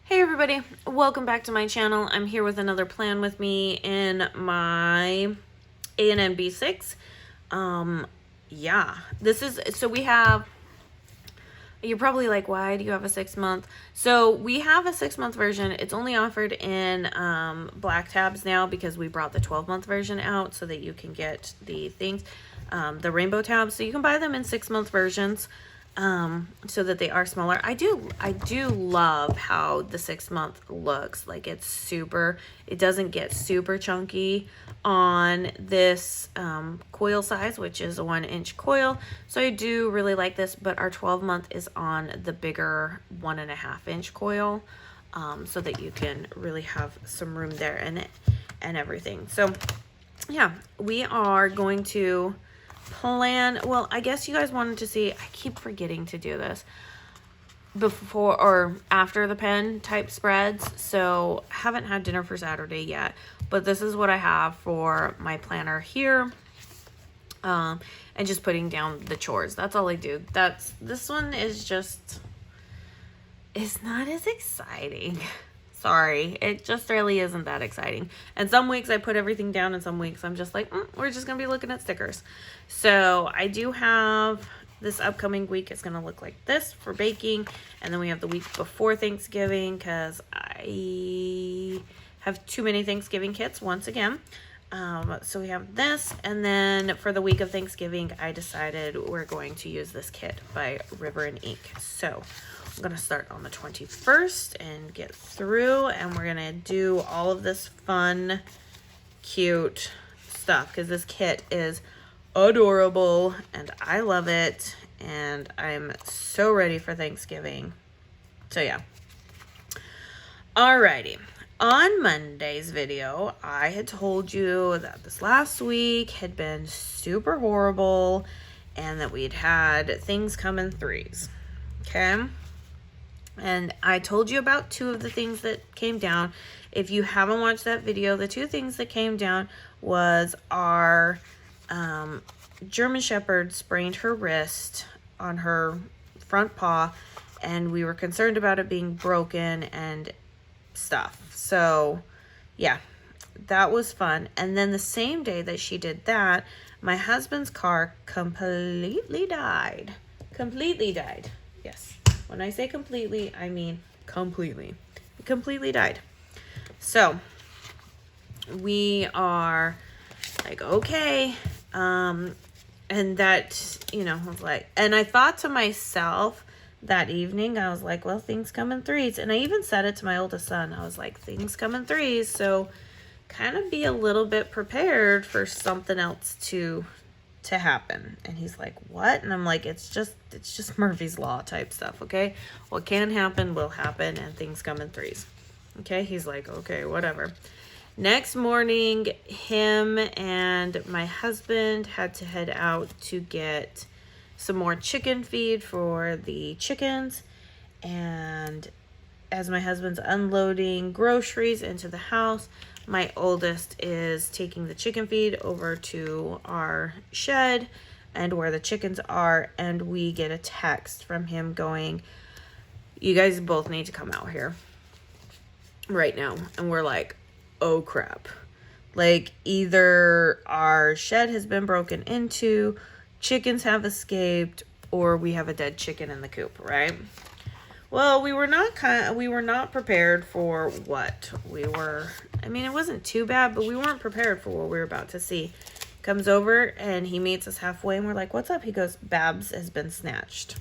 Hey everybody, welcome back to my channel. I'm here with another plan with me in my A&N B6. Yeah, this is, so we have, you're probably like, why do you have a 6-month? So we have a 6-month version. It's only offered in black tabs now because we brought the 12-month version out so that you can get the things, the rainbow tabs. So you can buy them in 6-month versions. So that they are smaller. I do love how the 6-month looks. Like it doesn't get super chunky on this coil size, which is a 1-inch coil. So I do really like this, but our 12-month is on the bigger 1.5-inch coil, so that you can really have some room there in it and everything. So yeah, we are going to plan. Well, I guess you guys wanted to see, I keep forgetting to do this before or after the pen type spreads, so haven't had dinner for Saturday yet, but this is what I have for my planner here, and just putting down the chores. That's all I do. This one is just, it's not as exciting. Sorry, it just really isn't that exciting. And some weeks I put everything down, and some weeks I'm just like, we're just gonna be looking at stickers. So I do have this upcoming week. It's gonna look like this for baking, and then we have the week before Thanksgiving because I have too many Thanksgiving kits once again. So we have this, and then for the week of Thanksgiving, I decided we're going to use this kit by River and Ink. So I'm gonna start on the 21st and get through, and we're gonna do all of this fun, cute stuff because this kit is adorable and I love it, and I'm so ready for Thanksgiving. So yeah. Alrighty. On Monday's video, I had told you that this last week had been super horrible and that we'd had things come in threes. Okay? And I told you about 2 of the things that came down. If you haven't watched that video, the 2 things that came down was our German Shepherd sprained her wrist on her front paw, and we were concerned about it being broken and stuff. So yeah, that was fun. And then the same day that she did that, my husband's car completely died. Completely died. Yes. When I say completely, I mean completely. It completely died. So we are like, okay. And that, I was like, and I thought to myself that evening, I was like, well, things come in threes. And I even said it to my oldest son. I was like, things come in threes. So kind of be a little bit prepared for something else to happen. And he's like, what? And I'm like, it's just Murphy's Law type stuff. Okay. What can happen will happen, and things come in threes. Okay. He's like, okay, whatever. Next morning, him and my husband had to head out to get some more chicken feed for the chickens. And as my husband's unloading groceries into the house, my oldest is taking the chicken feed over to our shed and where the chickens are, and we get a text from him going, you guys both need to come out here right now. And we're like, oh crap. Like, either our shed has been broken into, chickens have escaped, or we have a dead chicken in the coop, right? Well, we were not prepared for what we were. I mean, it wasn't too bad, but we weren't prepared for what we were about to see. Comes over and he meets us halfway, and we're like, what's up? He goes, Babs has been snatched.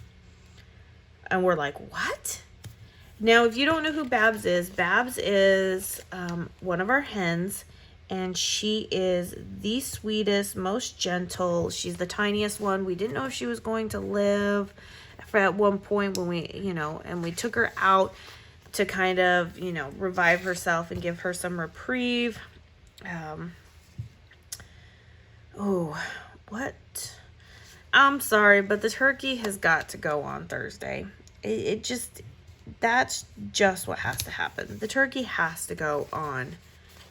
And we're like, what? Now, if you don't know who Babs is one of our hens, and she is the sweetest, most gentle. She's the tiniest one. We didn't know if she was going to live at one point when we, and we took her out to kind of, revive herself and give her some reprieve. I'm sorry, but the turkey has got to go on Thursday. That's just what has to happen. The turkey has to go on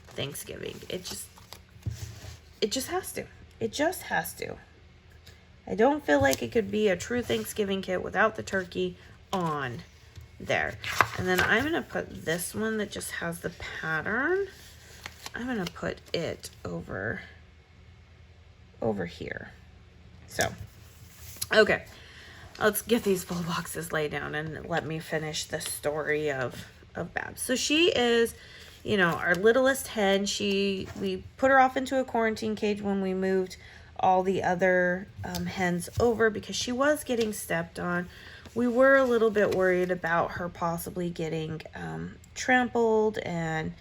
Thanksgiving. It just has to. It just has to. I don't feel like it could be a true Thanksgiving kit without the turkey on there. And then I'm gonna put this one that just has the pattern, I'm gonna put it over here. So, okay, let's get these full boxes laid down and let me finish the story of Babs. So she is, you know, our littlest hen. We put her off into a quarantine cage when we moved all the other hens over because she was getting stepped on. We were a little bit worried about her possibly getting trampled and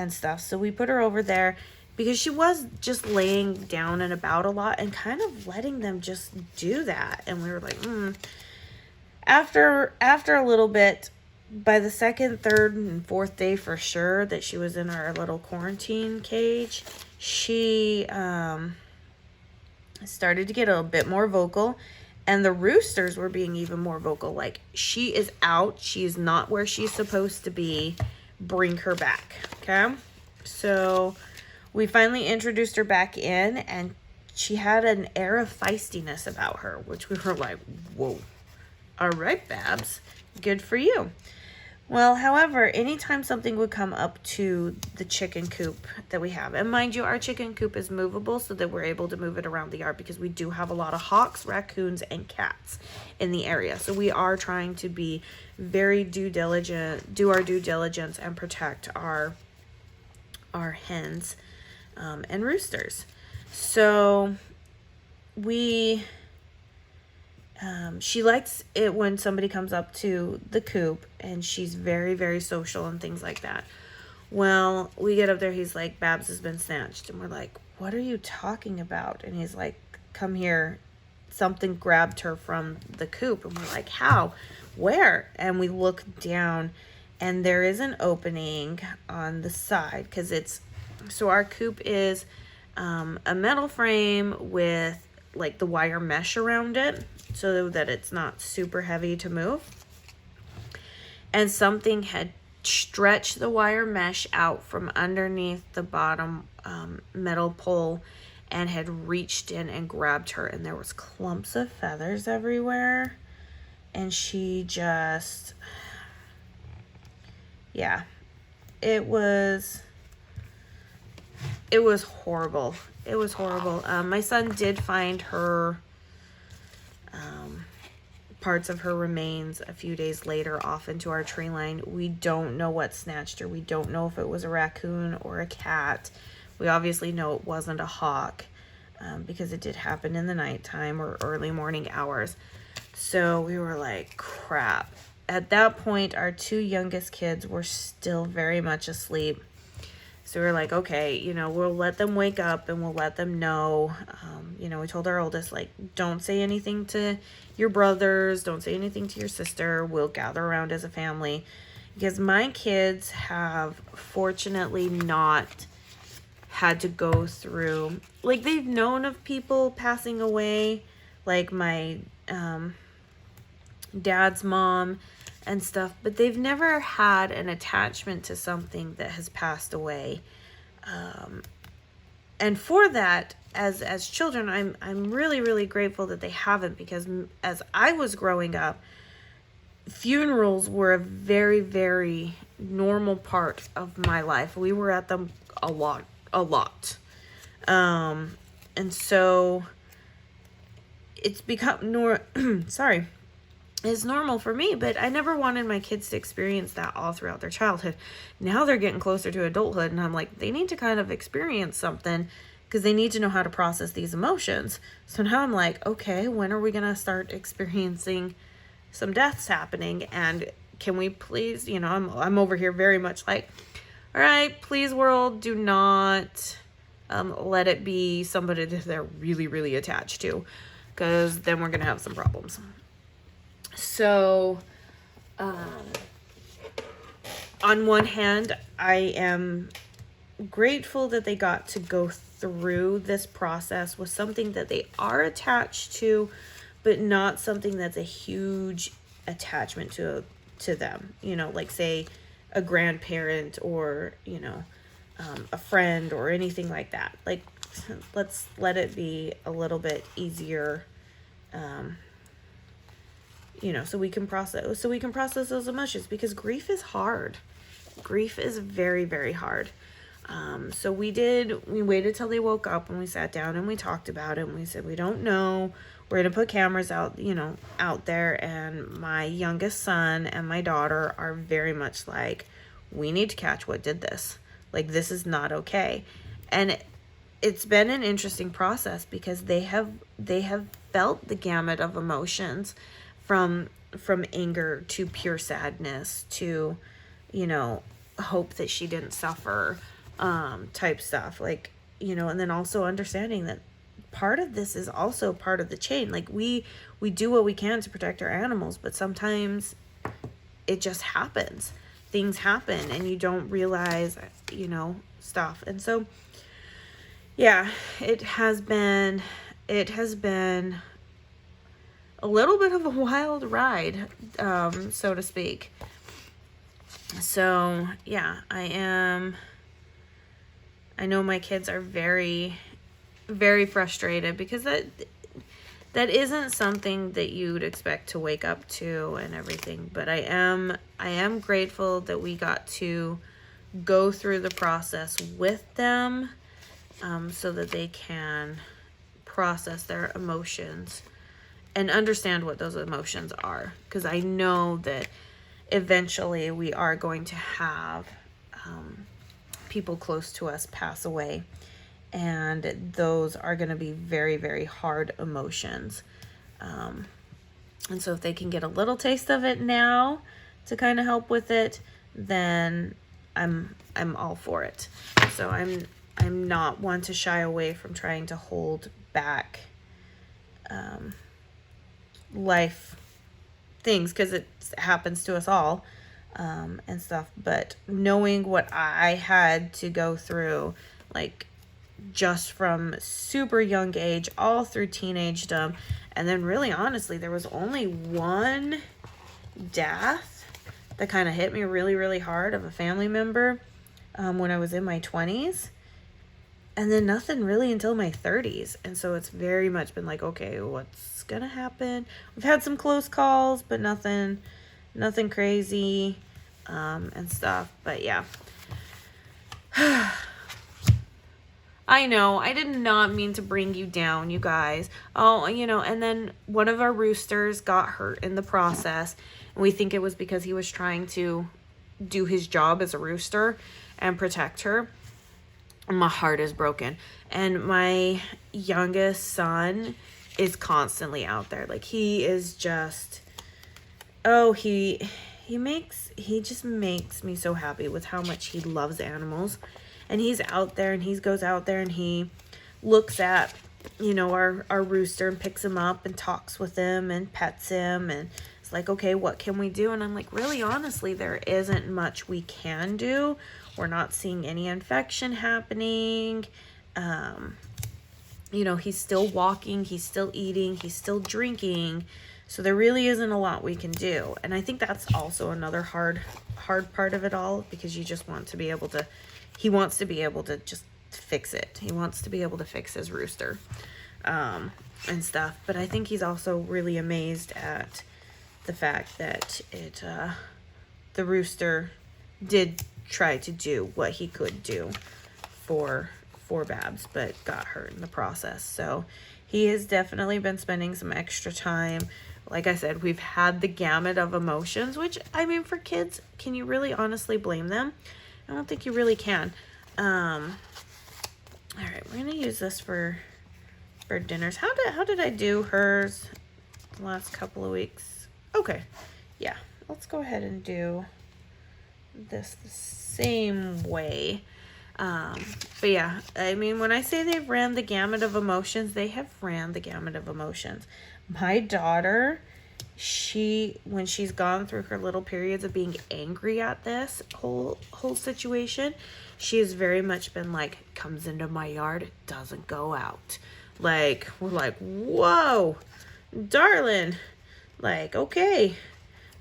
stuff. So we put her over there because she was just laying down and about a lot and kind of letting them just do that. And we were like, After a little bit, by the second, third, and fourth day for sure that she was in our little quarantine cage, she started to get a bit more vocal, and the roosters were being even more vocal. Like, she is out. She is not where she's supposed to be. Bring her back, okay? So we finally introduced her back in, and she had an air of feistiness about her, which we were like, whoa. All right, Babs, good for you. Well, however, anytime something would come up to the chicken coop that we have, and mind you, our chicken coop is movable so that we're able to move it around the yard because we do have a lot of hawks, raccoons, and cats in the area. So we are trying to be very do our due diligence and protect our hens and roosters. So she likes it when somebody comes up to the coop, and she's very, very social and things like that. Well, we get up there, he's like, Babs has been snatched. And we're like, what are you talking about? And he's like, come here. Something grabbed her from the coop. And we're like, how? Where? And we look down, and there is an opening on the side, because so our coop is a metal frame with like the wire mesh around it so that it's not super heavy to move. And something had stretched the wire mesh out from underneath the bottom metal pole and had reached in and grabbed her, and there was clumps of feathers everywhere. And she just, yeah, it was horrible. It was horrible. My son did find her parts of her remains a few days later off into our tree line. We don't know what snatched her. We don't know if it was a raccoon or a cat. We obviously know it wasn't a hawk because it did happen in the nighttime or early morning hours. So we were like, crap. At that point, our two youngest kids were still very much asleep. So we were like, okay, you know, we'll let them wake up and we'll let them know. You know, we told our oldest, like, don't say anything to your brothers. Don't say anything to your sister. We'll gather around as a family. Because my kids have fortunately not had to go through, like, they've known of people passing away, like my dad's mom and stuff, but they've never had an attachment to something that has passed away. And for that, as children, I'm really, really grateful that they haven't, because as I was growing up, funerals were a very, very normal part of my life. We were at them a lot. And so it's become it's normal for me, but I never wanted my kids to experience that all throughout their childhood. Now they're getting closer to adulthood, and I'm like, they need to kind of experience something because they need to know how to process these emotions. So now I'm like, okay, when are we going to start experiencing some deaths happening? And can we please, you know, I'm over here very much like, all right, please world, do not let it be somebody that they're really, really attached to, because then we're going to have some problems. So, on one hand, I am grateful that they got to go through this process with something that they are attached to, but not something that's a huge attachment to them. You know, like say a grandparent or, you know, a friend or anything like that. Like, let's let it be a little bit easier, you know, so we can process those emotions, because grief is hard. Grief is very, very hard. So we waited till they woke up, and we sat down and we talked about it, and we said, we don't know. We're going to put cameras out, you know, out there. And my youngest son and my daughter are very much like, we need to catch what did this. Like, this is not okay. And it's been an interesting process, because they have felt the gamut of emotions, from anger to pure sadness to, you know, hope that she didn't suffer, type stuff. Like, you know, and then also understanding that part of this is also part of the chain. Like, we do what we can to protect our animals, but sometimes it just happens. Things happen and you don't realize, you know, stuff. And so, yeah, it has been a little bit of a wild ride, so to speak. So, yeah, I know my kids are very, very frustrated, because that isn't something that you'd expect to wake up to and everything. But I am grateful that we got to go through the process with them, so that they can process their emotions and understand what those emotions are. Because I know that eventually we are going to have people close to us pass away, and those are going to be very, very hard emotions. And so if they can get a little taste of it now to kind of help with it, then I'm all for it. So I'm not one to shy away from trying to hold back life things, because it happens to us all, and stuff. But knowing what I had to go through, like, just from super young age all through teenagedom, and then really honestly there was only one death that kind of hit me really, really hard, of a family member, when I was in my 20s, and then nothing really until my 30s. And so it's very much been like, okay, what's gonna happen? We've had some close calls, but nothing crazy, and stuff. But yeah, I know I did not mean to bring you down, you guys. Oh, you know, and then one of our roosters got hurt in the process, and we think it was because he was trying to do his job as a rooster and protect her. My heart is broken. And my youngest son is constantly out there. Like, he is just, oh, he just makes me so happy with how much he loves animals. And he's out there, and he goes out there and he looks at, you know, our rooster, and picks him up and talks with him and pets him, and it's like, okay, what can we do? And I'm like, really, honestly, there isn't much we can do. We're not seeing any infection happening. You know, he's still walking, he's still eating, he's still drinking. So there really isn't a lot we can do. And I think that's also another hard part of it all, because you just want to be able to, he wants to be able to just fix it. He wants to be able to fix his rooster, and stuff. But I think he's also really amazed at the fact that the rooster did try to do what he could do for Babs, but got hurt in the process. So he has definitely been spending some extra time. Like I said, we've had the gamut of emotions, which, I mean, for kids, can you really honestly blame them? I don't think you really can. All right, we're gonna use this for dinners. How did I do hers the last couple of weeks? Okay, yeah, let's go ahead and do this the same way. But yeah, I mean, when I say they've ran the gamut of emotions, they have ran the gamut of emotions. My daughter, when she's gone through her little periods of being angry at this whole situation, she has very much been like, comes into my yard, doesn't go out. Like, we're like, whoa, darling, like, okay,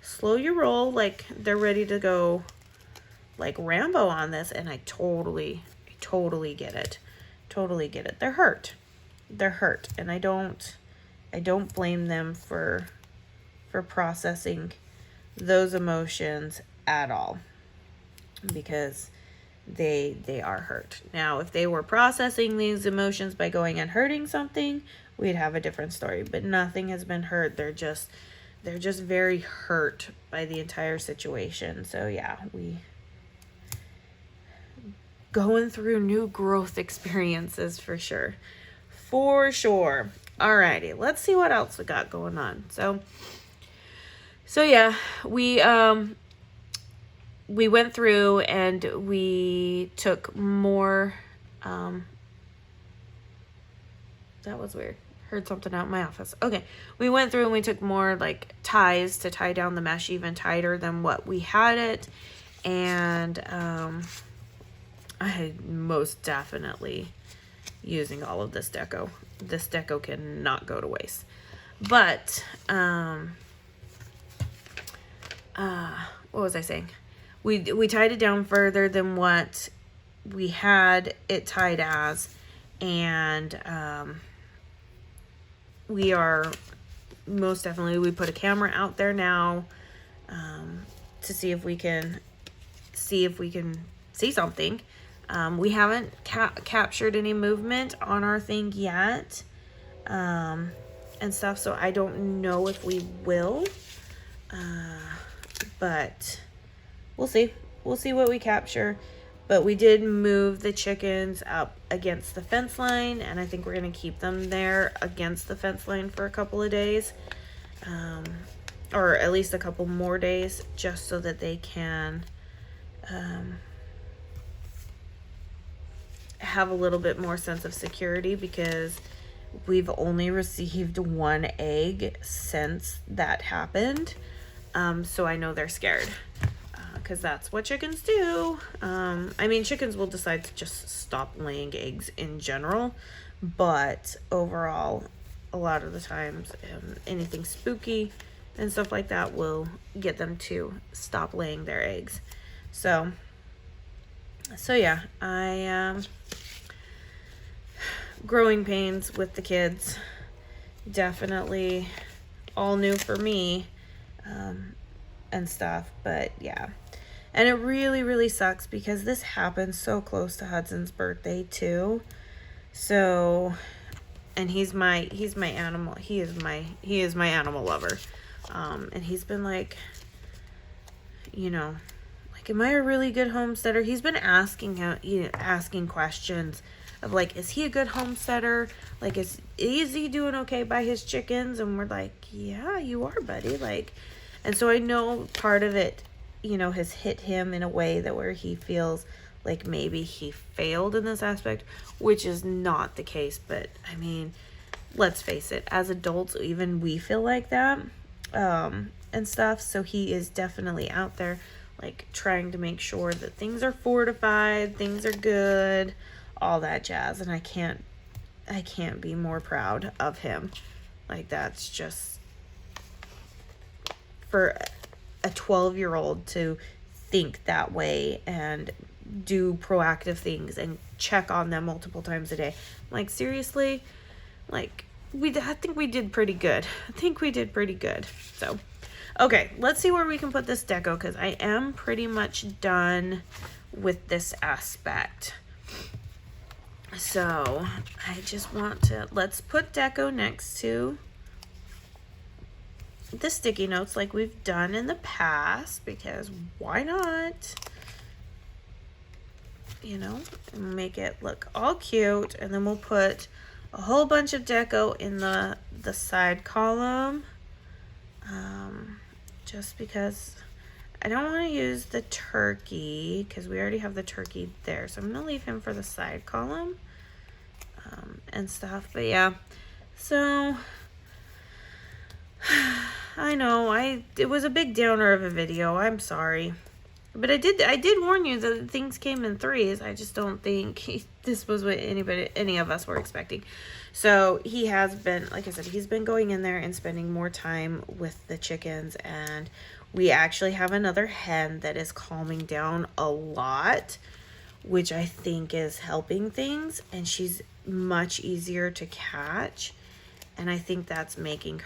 slow your roll. Like, they're ready to go like Rambo on this. And I totally get it. Totally get it. They're hurt. And I don't blame them for for processing those emotions at all, because they are hurt. Now, if they were processing these emotions by going and hurting something, we'd have a different story, but nothing has been hurt. They're just very hurt by the entire situation. So yeah, we going through new growth experiences for sure. For sure. Alrighty, let's see what else we got going on. So yeah, we went through and we took more, that was weird. Heard something out in my office. Okay, we went through and we took more like ties to tie down the mesh even tighter than what we had it. And I most definitely using all of this deco. This deco cannot go to waste. But what was I saying? We tied it down further than what we had it tied as, and we are most definitely, we put a camera out there now to see if we can see something. We haven't captured any movement on our thing yet, and stuff, so I don't know if we will, but we'll see what we capture. But we did move the chickens up against the fence line, and I think we're going to keep them there against the fence line for a couple of days, or at least a couple more days, just so that they can have a little bit more sense of security, because we've only received one egg since that happened. So I know they're scared. Because that's what chickens do. I mean, chickens will decide to just stop laying eggs in general, but overall, a lot of the times, anything spooky and stuff like that will get them to stop laying their eggs. So yeah, growing pains with the kids, definitely all new for me, and stuff, but yeah. And it really, really sucks because this happened so close to Hudson's birthday too. So, and he is my animal lover. And he's been like, you know, like, am I a really good homesteader? He's been asking questions of like, is he a good homesteader? Like, is he doing okay by his chickens? And we're like, yeah, you are, buddy. Like, and so I know part of it, you know, has hit him in a way that where he feels like maybe he failed in this aspect, which is not the case. But I mean, let's face it, as adults, even we feel like that, and stuff. So he is definitely out there, like, trying to make sure that things are fortified, things are good, all that jazz. And I can't be more proud of him. Like, that's just, for a 12-year-old to think that way and do proactive things and check on them multiple times a day. Like, seriously, like, I think we did pretty good. So, okay, let's see where we can put this deco, because I am pretty much done with this aspect. So, I just want to, let's put deco next to the sticky notes like we've done in the past, because why not? You know, and make it look all cute. And then we'll put a whole bunch of deco in the side column, just because I don't want to use the turkey, because we already have the turkey there. So I'm gonna leave him for the side column, and stuff. But yeah, so I know it was a big downer of a video. I'm sorry. But I did warn you that things came in threes. I just don't think this was what any of us were expecting. So he has been, like I said, he's been going in there and spending more time with the chickens, and we actually have another hen that is calming down a lot, which I think is helping things, and she's much easier to catch. And I think that's making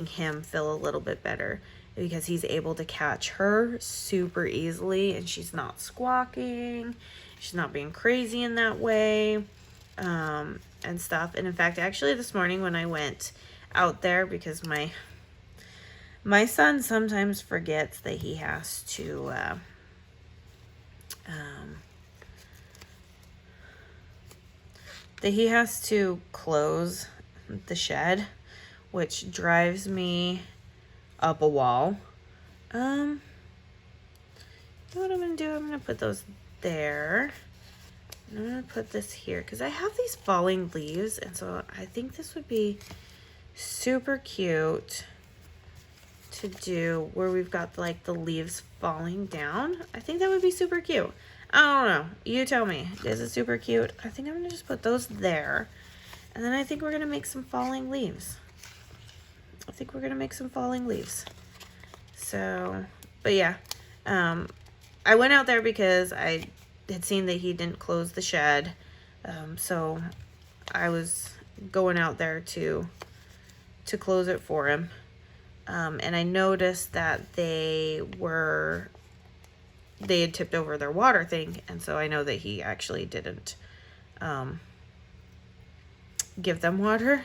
him feel a little bit better, because he's able to catch her super easily, and she's not squawking. She's not being crazy in that way, and stuff. And in fact, actually this morning when I went out there, because my son sometimes forgets that he has to, close the shed, which drives me up a wall. You know what I'm gonna do? I'm gonna put those there. And I'm gonna put this here because I have these falling leaves, and so I think this would be super cute to do where we've got like the leaves falling down. I think that would be super cute. I don't know. You tell me. Is it super cute? I think I'm gonna just put those there. And then I think we're gonna make some falling leaves. So, but yeah. I went out there because I had seen that he didn't close the shed. So I was going out there to close it for him. And I noticed that they had tipped over their water thing, and so I know that he actually didn't give them water.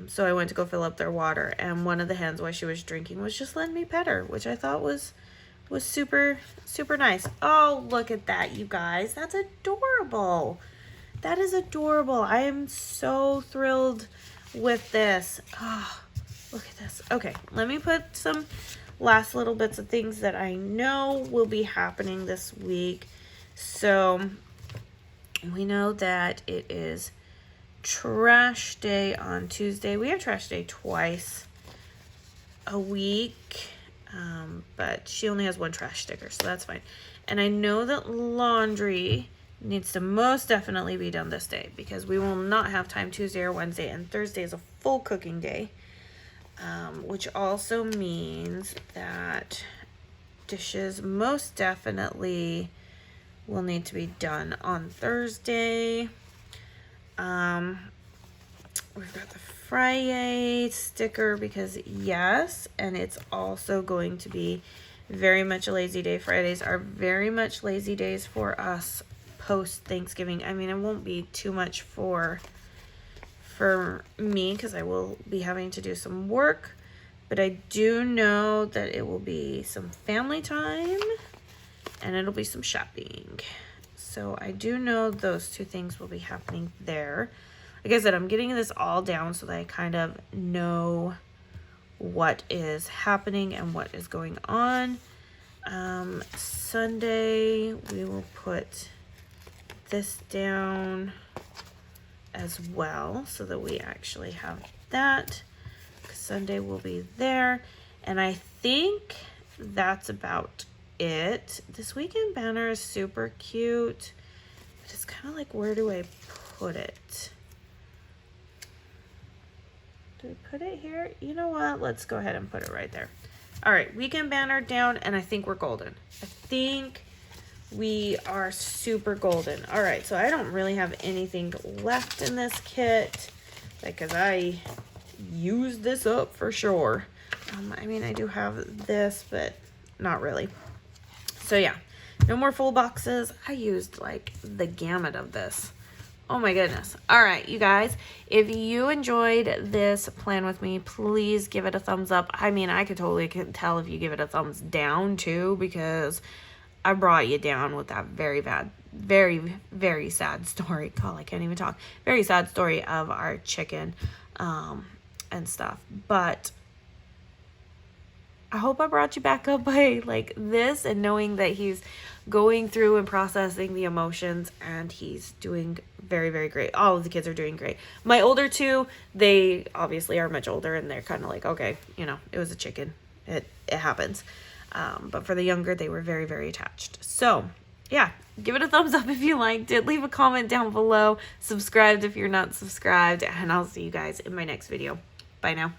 So I went to go fill up their water, and one of the hens, while she was drinking, was just letting me pet her, which I thought was super, super nice. Oh, look at that, you guys. That's adorable. That is adorable. I am so thrilled with this. Oh, look at this. Okay, let me put some last little bits of things that I know will be happening this week. So we know that it is trash day on Tuesday. We have trash day twice a week, but she only has one trash sticker, so that's fine. And I know that laundry needs to most definitely be done this day, because we will not have time Tuesday or Wednesday, and Thursday is a full cooking day. Which also means that dishes most definitely will need to be done on Thursday. We've got the Friday sticker because yes, and it's also going to be very much a lazy day. Fridays are very much lazy days for us post Thanksgiving. I mean, it won't be too much for me because I will be having to do some work, but I do know that it will be some family time and it'll be some shopping. So I do know those two things will be happening there. Like I said, I'm getting this all down so that I kind of know what is happening and what is going on. Sunday, we will put this down as well so that we actually have that. Sunday will be there. And I think that's about it. This weekend banner is super cute, but it's kind of like, where do I put it? Do I put it here? You know what? Let's go ahead and put it right there. All right, weekend banner down, and I think we're golden. I think we are super golden. All right, so I don't really have anything left in this kit because I used this up for sure. I mean, I do have this, but not really. So yeah, no more full boxes. I used like the gamut of this. Oh my goodness. All right, you guys, if you enjoyed this plan with me, please give it a thumbs up. I mean, I could totally tell if you give it a thumbs down too, because I brought you down with that very bad, very, very sad story. God, I can't even talk. Very sad story of our chicken and stuff. But I hope I brought you back up by like this, and knowing that he's going through and processing the emotions, and he's doing very, very great. All of the kids are doing great. My older two, they obviously are much older, and they're kind of like, okay, you know, it was a chicken. It happens. But for the younger, they were very, very attached. So yeah, give it a thumbs up if you liked it. Leave a comment down below. Subscribe if you're not subscribed, and I'll see you guys in my next video. Bye now.